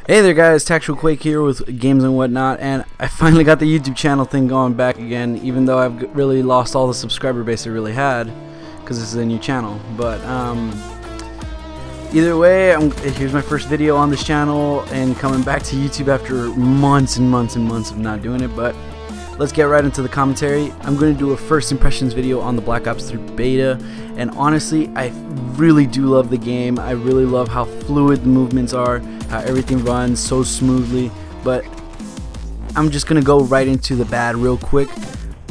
Hey there guys, Tactical Quake here with Games and Whatnot, and I finally got the YouTube channel thing going back again, even though I've really lost all the subscriber base I really had, because this is a new channel. But either way, here's my first video on this channel, and coming back to YouTube after months and months and months of not doing it. But let's get right into the commentary. I'm going to do a first impressions video on the Black Ops 3 beta, and honestly, I really do love the game. I really love how fluid the movements are, how everything runs so smoothly. But I'm just going to go right into the bad real quick.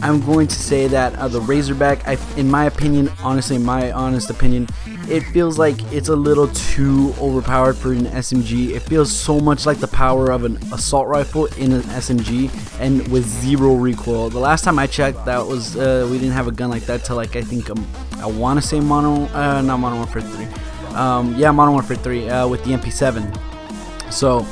I'm going to say that the Razorback, in my opinion, honestly, my honest opinion, it feels like it's a little too overpowered for an SMG. It feels so much like the power of an assault rifle in an SMG, and with zero recoil. The last time I checked, that was we didn't have a gun like that till like I think I want to say not Modern Warfare 3. Yeah, Modern Warfare 3 with the MP7. So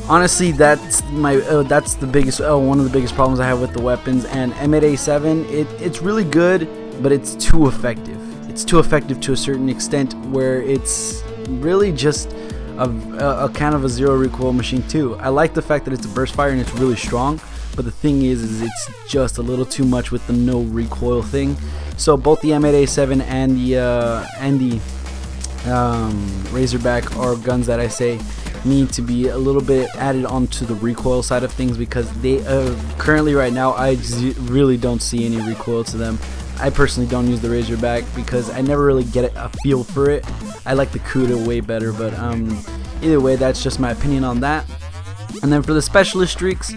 honestly, that's the biggest one of the biggest problems I have with the weapons. And M8A7, it's really good, but it's too effective. It's too effective to a certain extent, where it's really just a kind of a zero recoil machine too. I like the fact that it's a burst fire and it's really strong, but the thing is it's just a little too much with the no recoil thing. So both the M8A7 and the Razorback are guns that I say need to be a little bit added onto the recoil side of things, because they currently right now I really don't see any recoil to them. I personally don't use the Razorback because I never really get a feel for it. I like the Kuda way better, but either way, that's just my opinion on that. And then for the specialist streaks,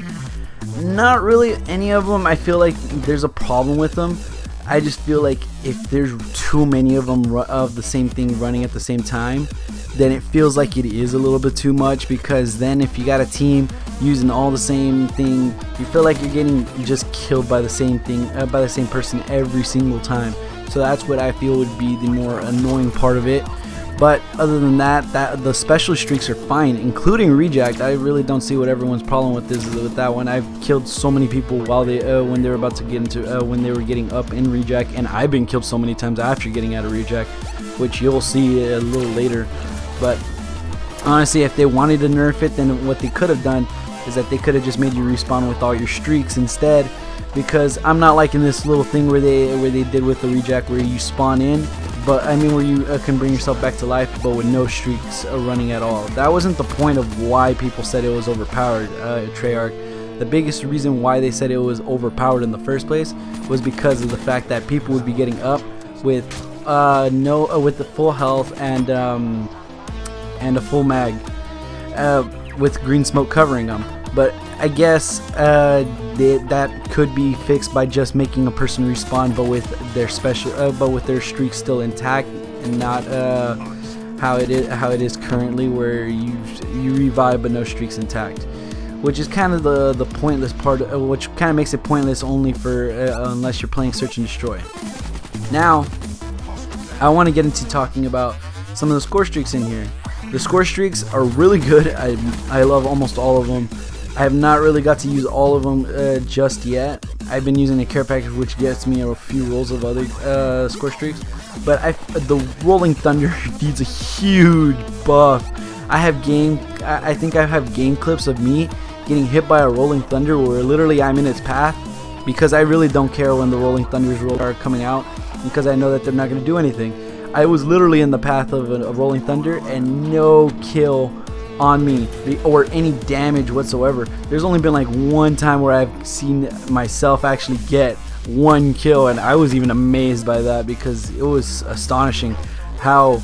not really any of them I feel like there's a problem with them. I just feel like if there's too many of them of the same thing running at the same time, then it feels like it is a little bit too much, because then if you got a team using all the same thing, you feel like you're getting just killed by the same thing, by the same person every single time. So that's what I feel would be the more annoying part of it. But other than that, the special streaks are fine, including Rejack. I really don't see what everyone's problem with that one. I've killed so many people while they when they were about to get into when they were getting up in Rejack, and I've been killed so many times after getting out of Rejack, which you'll see a little later. But honestly, if they wanted to nerf it, then what they could have done is that they could have just made you respawn with all your streaks instead. Because I'm not liking this little thing where they did with the Rejack, where you spawn in, but I mean where you can bring yourself back to life, but with no streaks running at all. That wasn't the point of why people said it was overpowered. Treyarch, the biggest reason why they said it was overpowered in the first place was because of the fact that people would be getting up with with the full health and a full mag, with green smoke covering them. But I guess that could be fixed by just making a person respawn, but with their streak still intact, and not how it is currently, where you revive but no streaks intact, which is kind of the pointless part, which kind of makes it pointless only for unless you're playing search and destroy. Now I want to get into talking about some of the score streaks in here. The score streaks are really good. I love almost all of them. I have not really got to use all of them just yet. I've been using a care package, which gets me a few rolls of other score streaks. But the Rolling Thunder needs a huge buff. I think I have game clips of me getting hit by a Rolling Thunder where literally I'm in its path, because I really don't care when the Rolling Thunders are coming out, because I know that they're not going to do anything. I was literally in the path of a Rolling Thunder and no kill on me or any damage whatsoever. There's only been like one time where I've seen myself actually get one kill, and I was even amazed by that, because it was astonishing how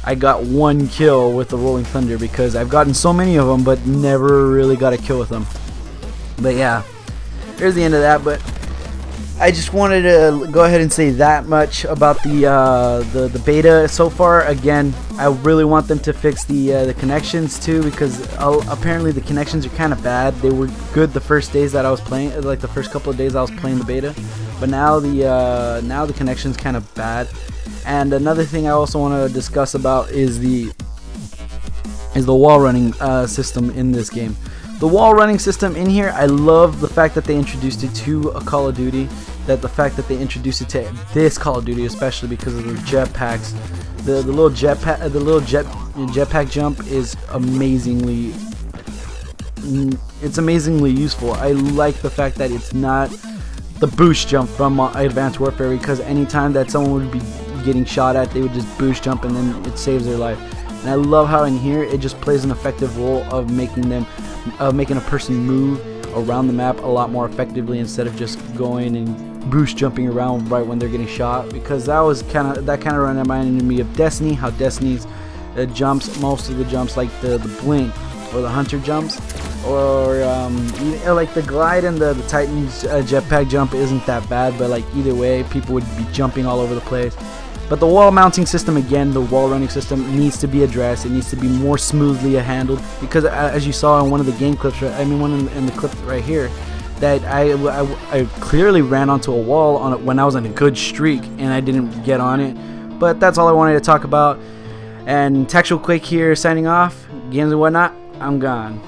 I got one kill with the Rolling Thunder, because I've gotten so many of them but never really got a kill with them. But yeah, there's the end of that. But I just wanted to go ahead and say that much about the beta so far. Again, I really want them to fix the connections too, because apparently the connections are kind of bad. They were good the first days that I was playing, like the first couple of days I was playing the beta, but now the connection's kind of bad. And another thing I also want to discuss about is the wall running system in this game. The wall running system in here, I love the fact that they introduced it to a Call of Duty. The fact that they introduced it to this Call of Duty, especially because of the jetpacks. The little jetpack jump is amazingly it's amazingly useful. I like the fact that it's not the boost jump from Advanced Warfare, because anytime that someone would be getting shot at, they would just boost jump and then it saves their life. And I love how in here it just plays an effective role of making a person move around the map a lot more effectively, instead of just going and boost jumping around right when they're getting shot, because that kind of reminded me of Destiny, how Destiny's jumps, most of the jumps, like the blink or the hunter jumps, or like the glide and the Titan's jetpack jump isn't that bad, but like either way people would be jumping all over the place. But the wall mounting system, again, the wall running system, needs to be addressed. It needs to be more smoothly handled, because as you saw in one of the game clips, one in the clip right here, that I clearly ran onto a wall when I was on a good streak and I didn't get on it. But that's all I wanted to talk about. And Tactical Quake here, signing off. Games and whatnot, I'm gone.